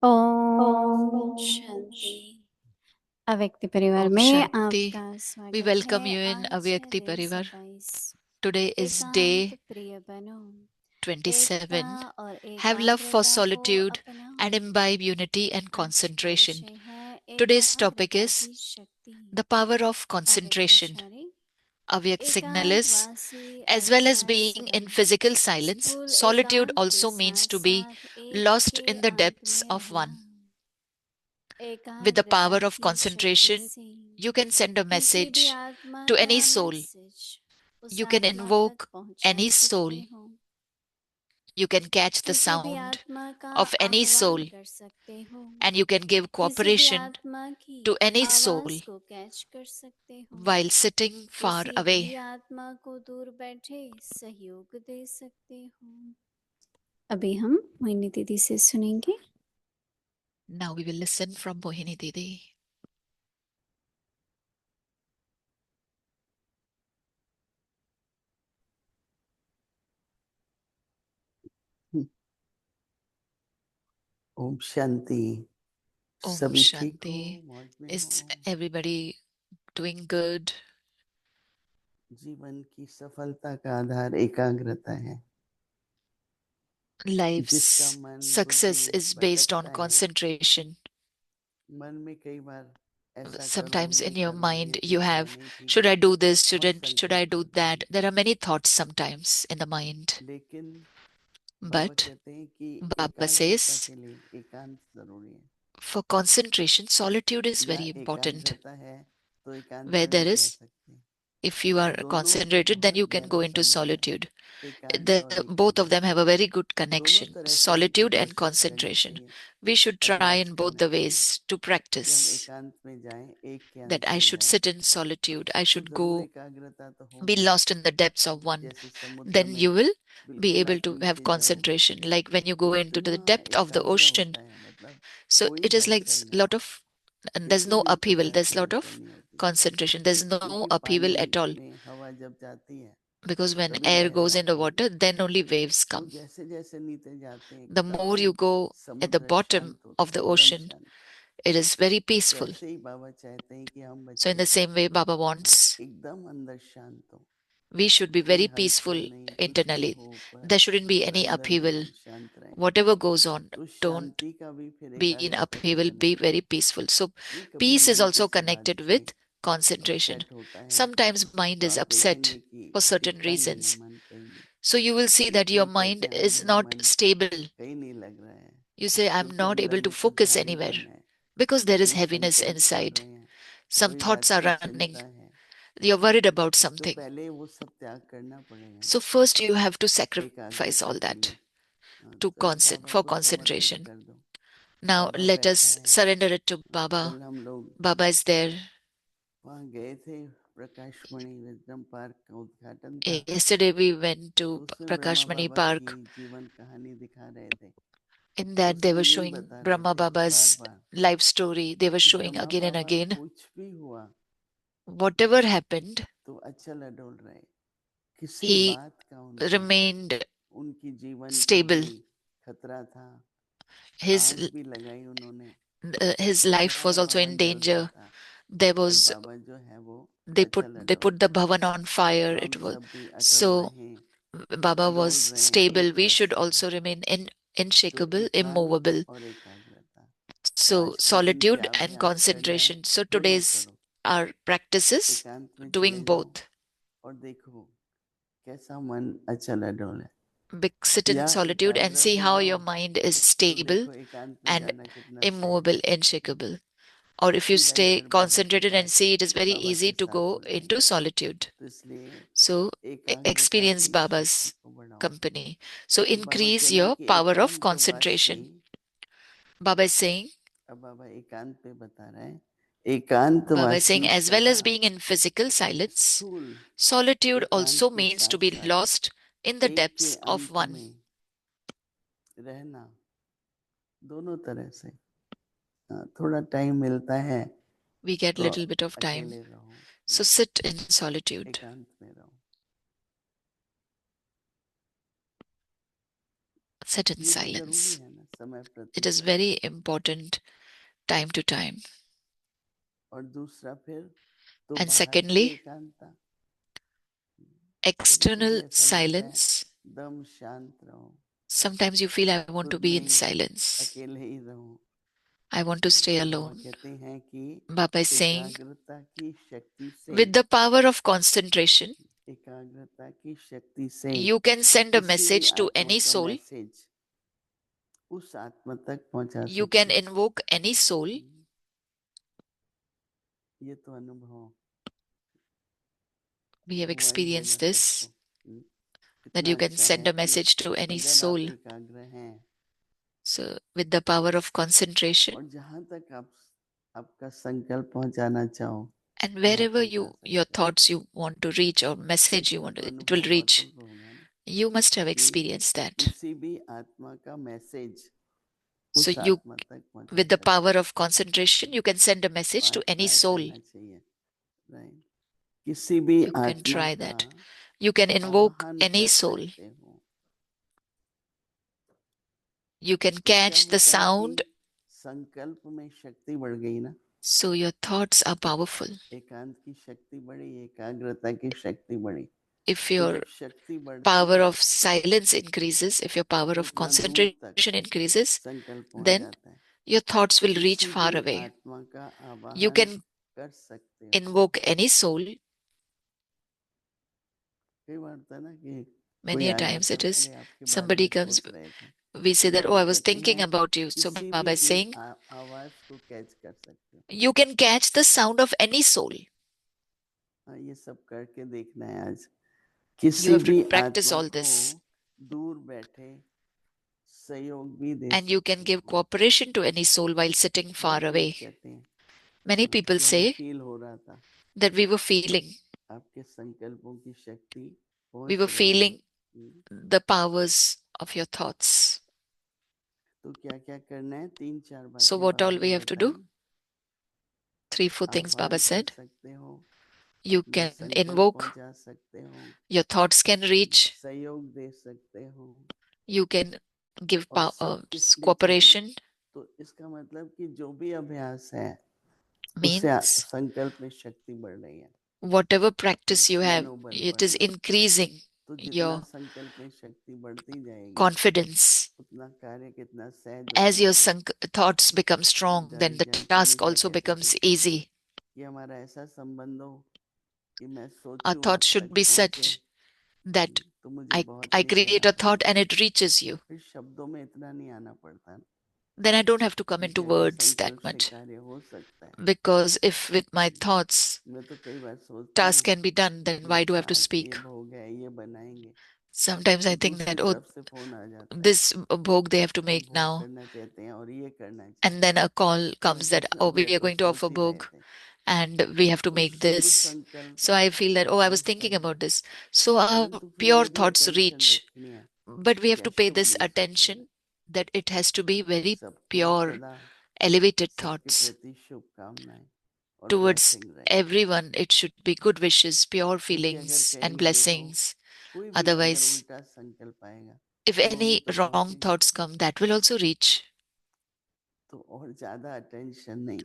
ओम शांति। अव्यक्ति परिवार Om में Shanti. आपका We स्वागत welcome है। you in आज है Avyakti दिन Parivar. 27। Today is एकांत day प्रिय बनो, एकता 27. और Have love for एकाग्रता को solitude अपनाओ। and imbibe unity and आज का concentration. विषय है Today's topic एकाग्रता is की शक्ति। the power of अव्यक्त concentration. इशारे। Avyak signal is, एकांतवासी as well as अर्थात being in सदा physical silence, स्थूल solitude एकांत के also means साथ to be साथ एक lost ही in the अंत depths में of रहना। one. With the power एकाग्रता of की शक्ति concentration, से you can send a किसी भी message आत्मा to any का soul. मैसेज उस You can आत्मा तक invoke पहुंचा any soul. सकते हो। You can catch the किसी भी sound आत्मा का of any आह्वान soul, कर सकते हो। and you can give किसी भी cooperation आत्मा की to any soul आवाज को कैच कर सकते हो। while sitting far किसी भी away. आत्मा को दूर बैठे सहयोग दे सकते हो। अभी हम मोहिनी दीदी से सुनेंगे। Now we will listen from Mohini Didi. Om Shanti. Om सभी ठीक हो, Shanti. मौज में Is हो। everybody doing good? जीवन की सफलता का आधार एकाग्रता है। जिसका Life's मन success बुद्धि is based on भटकता है, concentration. मन में कई बार ऐसा करूं, Sometimes ये in your करूं, ये mind you ठीक है, have, नहीं ठीक should है, I do this? बहुत Should I संकल्प do होते that? हैं। There are many thoughts sometimes in the mind. लेकिन बाबा But कहते हैं कि Baba एकाग्रता says, के लिए एकांत जरूरी है। for concentration, solitude is या very important. एकाग्रता है तो एकांत Where में there भी रह is, सकते हैं। if you are दोनों concentrated, then बहुत you can go गहरा into संबंध है, solitude. एकांत और Both of them have एकाग्रता। a very good दोनों connection, तरह से solitude and प्रैक्टिस करनी concentration. चाहिए, We should try अभ्यास in both करना the चाहिए ways to कि हम practice एकांत में जाएं, एक के that अंत I में should जाएं। sit in solitude. I तो should जरूर go एकाग्रता तो be होगी। lost in the depths of one. जैसे समुद्र Then you में will be बिल्कुल able आप to have नीचे जाओ, concentration. Like when you go into the इतना depth of the एकाग्र ocean. होता है, मतलब So कोई it is like हलचल नहीं, lot of, and there's कितने no दिन तक upheaval. There's ऐसी lot हलचल of नहीं होती, concentration. There's no क्योंकि upheaval पानी at all. में हवा जब जाती है Because when तभी air लहरें goes into आती हैं। water, then only waves तो come. जैसे जैसे नीचे जाते हैं The more एकदम you go at the समुद्र bottom शांत होता of है, the एकदम ocean, शांत। it is very तो peaceful. ऐसे ही बाबा चाहते हैं कि हम So in the बच्चे same way, Baba wants एकदम अंदर शांत हो, we should be कोई very peaceful हलचल नहीं, कुछ भी internally. हो There shouldn't be पर any अंदर में upheaval. हम शांत रहें। Whatever goes on, तो don't शांति का भी फिर be in एकाग्रता से upheaval, be कनेक्शन very है। peaceful. So नहीं, कभी peace is मन also किसी connected बात से with concentration. अपसेट होता है Sometimes mind तो is आप upset देखेंगे कि for certain टिकता नहीं है reasons. मन कहीं भी, So you will see that your एकदम mind परेशान is है, not मन stable. कहीं नहीं लग रहा है, You say, I'm क्योंकि not अंदर able to में कुछ focus anywhere भारीपन है, because there is कहीं heaviness संकल्प चल inside. रहे हैं, Some कोई thoughts बात are की running. चिंता है। You're worried about तो something. पहले वो सब त्याग करना पड़ेगा So first you have to sacrifice एकाग्रता all के that लिए। हाँ, to तो अभी बाबा for को समर्पित concentration. कर दो। Now बाबा let बैठा us है। surrender it to हाँ, Baba. कल हम लोग Baba is there. वहाँ गए थे, प्रकाशमणि विजडम पार्क का उद्घाटन था, Yesterday we went तो to उसमें ब्रह्मा Prakashmani बाबा की Park. जीवन कहानी दिखा रहे थे। In तो that they उसमें were यही showing बता रहे Brahma थे बार Baba's bar life story. They were कि showing Brahma again and Baba again. कुछ भी हुआ Whatever happened, तो अचल अडोल रहे, किसी he बात का उनको, remained उनकी जीवन को stable. भी खतरा था, His आग भी लगाई उन्होंने, his life was सारा also in भवन जल रहा danger. था, There पर was बाबा जो है वो अचल they अडोल put the थे। bhavan on तो fire. It हम was सब भी अटल so रहें, Baba अडोल was रहें, stable. एक We रस should में। also remain तो unshakable, एकांत immovable. और एकाग्रता, तो So आज के दिन solitude क्या and अभ्यास करना है, concentration. So दोनों today's करो। our practices एकांत में चले doing जाओ both. और देखो कैसा मन अचल अडोल है, Sit in या solitude and एकाग्र see हो how जाओ your mind is तो stable देखो एकांत में and जाना कितना सहज immovable, है। unshakable. Or if you सीधा ही stay फिर बाबा के concentrated and pass, see, it is very Baba easy के to साथ go हो into जाएंगे। solitude. तो इसलिए So एकाग्रता experience की शक्ति Baba's को बढ़ाओ। company. So फिर बाबा कह increase रहे हैं your कि power of एकांतवासी, concentration. Baba is saying, अब बाबा एकांत पे बता रहे हैं, Baba is saying, एकांतवासी as well सदा as being in physical silence, स्थूल solitude एकांत also के means to साथ be साथ lost in the एक के depths of अंत one. में रहना, दोनों तरह से। थोड़ा टाइम मिलता है We get तो little bit of अकेले time. रहो, So sit in solitude. एकांत में रहो। Sit in ये भी जरूरी silence. है ना, समय It is प्रतिशत। very important time to time. और दूसरा फिर तो And बाहर की secondly, एकांतता, external कभी-कभी ऐसा लगता है silence. दम शांत रहो, Sometimes you feel I want to खुद be in में silence. अकेले ही रहो। I want to stay Baba alone. कहते हैं कि Baba is saying, एकाग्रता की शक्ति से, with the power of concentration, एकाग्रता की शक्ति से you can send a किसी भी message to आत्मा any का soul. मैसेज उस आत्मा तक पहुंचा You सकते can हैं। invoke any soul. ये तो अनुभव We have हुआ ही experienced होगा this, सबको। that कितना you can अच्छा send है a message to कि any अगर आप soul. एकाग्र हैं So, with the power of concentration, और जहां तक आप आपका संकल्प पहुंचाना चाहो, and वहां wherever तक जा your सकते हैं। thoughts you want to reach or message you इसका want तो to, it will अनुभव reach. बहुत होगा ना You must have कि experienced that. किसी भी आत्मा का मैसेज So उस you, आत्मा तक पहुंचा with the सकते हैं। power of concentration, you can send a message to आज any ट्राई soul. करना चाहिए, राइट? किसी भी You can आत्मा try का that. You can invoke आवाहन any कर soul. सकते हो। You can तो क्या catch the होता है sound. कि संकल्प में शक्ति बढ़ गई ना, So your thoughts are powerful. एकांत की शक्ति बढ़ी, एकाग्रता की शक्ति बढ़ी। If तो your जब शक्ति बढ़ती power है of silence increases, if your power तो of उतना दूर concentration तक increases, संकल्प पहुंच then जाता है। your thoughts will reach किसी far भी away. आत्मा का You आवाहन can कर सकते हो। invoke any soul. कई बार होता है ना कि Many कोई a आ times जाता it है, is, अरे आपके बारे somebody में comes, सोच रहे थे। we say that, oh, Baba I was कहते thinking हैं about you. So किसी Baba भी is की saying, आवाज को कैच कर सकते हो। you can catch the sound of any soul. हाँ, ये सब करके देखना है आज। You किसी have to भी practice आत्मा all को this. दूर बैठे सहयोग भी दे And you can सकते give हो। cooperation to any soul while sitting far बहुत लोग away. कहते हैं Many people कि हमें say फील हो रहा था, that we were feeling आपके संकल्पों की शक्ति we पहुंच were रही है। feeling the powers of your thoughts. तो क्या क्या करना है? 3-4 So बातें what बाबा all we ने have to do? बताई। 3-4 things आह्वान Baba कर said. सकते हो, You अपना can संकल्प invoke, पहुंचा सकते हो, your thoughts can reach, सहयोग दे सकते हो। you can give और सब किस लिए चाहिए? cooperation. तो इसका मतलब कि जो भी अभ्यास है उससे Means संकल्प में शक्ति बढ़ रही है, whatever practice you have, मनोबल it बढ़ is रहा है। increasing तो जितना your संकल्प में शक्ति बढ़ती जाएगी confidence. उतना कार्य कितना सहज As होता your जाएगा। thoughts become strong, दादी then the जान task हमेशा also कहते becomes थे easy. कि हमारा ऐसा संबंध हो कि मैं Our सोचूं आप thoughts should तक be पहुंचे such that तो मुझे बहुत I नहीं create करना a thought पड़ता, and it reaches you. फिर शब्दों में इतना नहीं आना पड़ता, Then I don't have to come into क्योंकि अगर words that संकल्प से much. कार्य हो सकता है। Because if with my thoughts मैं तो कई बार सोचता task हूँ can be done, then कि why do I अच्छा have to आज speak? ये भोग है, ये बनाएंगे, Sometimes तो I think दूसरी that, oh, तरफ से फोन आ जाता है, this bhog they have to हम make भोग now. करना चाहते हैं और ये करना And चाहिए। then a call तो comes ऐसा that, oh, we अभी are तो going to offer सोच ही रहे bhog थे, and we have to तो make शुद्ध this. संकल्प So I feel that, oh, I was thinking कैसा about this. So our परंतु फिर pure ये भी thoughts अटेंशन reach, रखनी है but we have कि to pay अशुभ this नहीं सोचेंगे, attention that it has to be very सबको pure, सदा elevated सबके thoughts. प्रति शुभकामनाएं और Towards ब्लेसिंग रहे। everyone, it should be good wishes, pure क्योंकि अगर feelings and कहीं देखो blessings. कोई भी अगर Otherwise, उल्टा संकल्प आएगा if तो वो भी any तो wrong पहुंचेगा, thoughts come, that will also reach. तो और ज्यादा अटेंशन नहीं,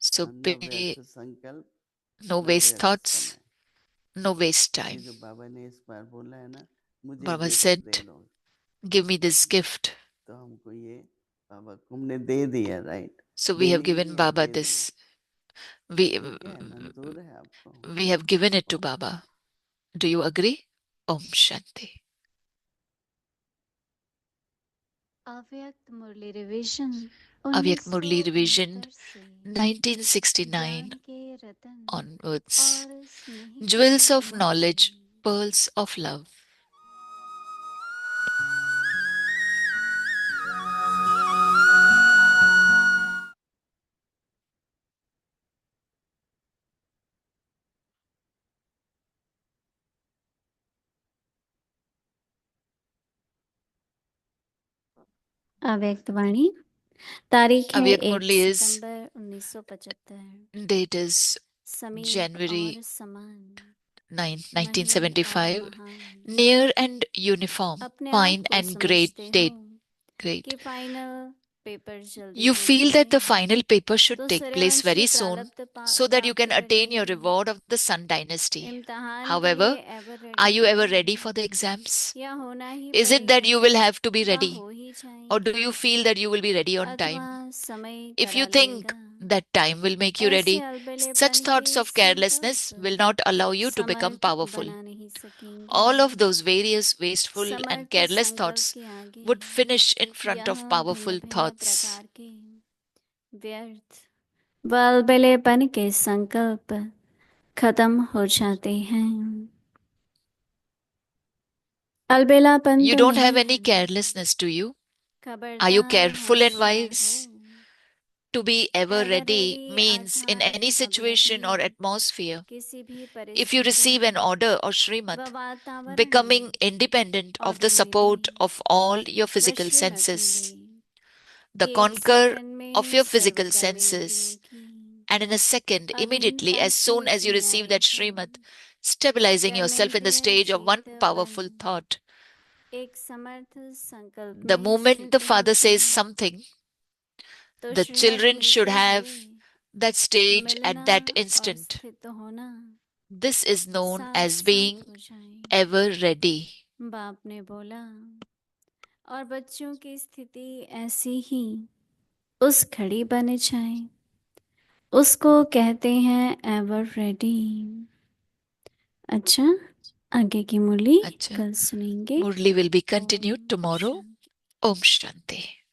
So न pay व्यर्थ संकल्प no न waste व्यर्थ thoughts, समय। no waste ये time. जो बाबा ने इस बार बोला है ना, मुझे Baba गिफ्ट said, दे दो, give me this gift. तो हमको ये बाबा को हमने दे दिया, राइट? So we have देनी given नहीं है, Baba दे दिया। this. We ठीक है, मंजूर है आपको? we have given it to Baba. Do you agree? Om Shanti. अव्यक्त मुरली रिवीजन Avyak Murli revision 1969 से 1969 ज्ञान के रतन onwards. और स्नेह के Jewels of खजाने, knowledge, pearls of love. अव्यक्त वाणी तारीख है Avyak 1 Murli is, September 1975। date is समीप January और समान, 9, महीन और 1975. महान, Near and uniform, अपने आप fine को and great समझते हो date. Great. कि फाइनल पेपर जल्दी You हो feel that the जाए, final paper should तो take place Suryavanshi very soon प्रारब्ध so that you बाप can तो attain your रटे, reward of the Sun Dynasty. इम्तिहान के However, लिए ever are you ever ready ready for the exams? या होना ही Is it that you पड़ेगा, will have to be वह ready? हो ही जाए, Or do you feel that you will be ready on अथवा time? समय If करा you think लेगा, that time will make you ऐसे ready, अलबेलेपन such thoughts के of carelessness संकल्प will not allow you to become Samarth powerful. बना नहीं सकेंगे, All of those various wasteful and Samarth careless संकल्प thoughts के आगे would finish in front यह of भिन्न powerful भिन्न thoughts. प्रकार के व्यर्थ व अलबेलेपन के संकल्प खत्म हो जाते हैं। अलबेलापन You तो don't नहीं have any है, carelessness, do you? Are you खबरदार careful and होशियार wise? हो, To be ever ever ready ready means in अर्थात any अब situation or अभी atmosphere, किसी भी if you receive an परिस्थिति order or व Srimad, वातावरण becoming में independent of the order support मिले of all your व physical श्रीमत senses, मिले the कि एक conquer सेकंड of में your सर्व physical कर्मेंद्रियों senses, की and in a second, immediately, अधीनता as से soon as you receive that न्यायता, Srimad, stabilizing yourself in the कर्मेंद्रिय stage of one चेतपन powerful thought. एक समर्थ संकल्प The में moment the स्थित हो father says जाए, something, तो the श्रीमत children should मिलते have हुए that stage मिलना at that और instant. स्थित होना This is known साथ as साथ being हो जाए। ever ready. बाप ने बोला, और बच्चों की स्थिति ऐसी ही उस घड़ी बन जाए, उसको कहते हैं एवर रेडी। अच्छा, आगे की मुरली अच्छा, कल सुनेंगे। Murli will be Om continued tomorrow. Shanti. Om Shanti.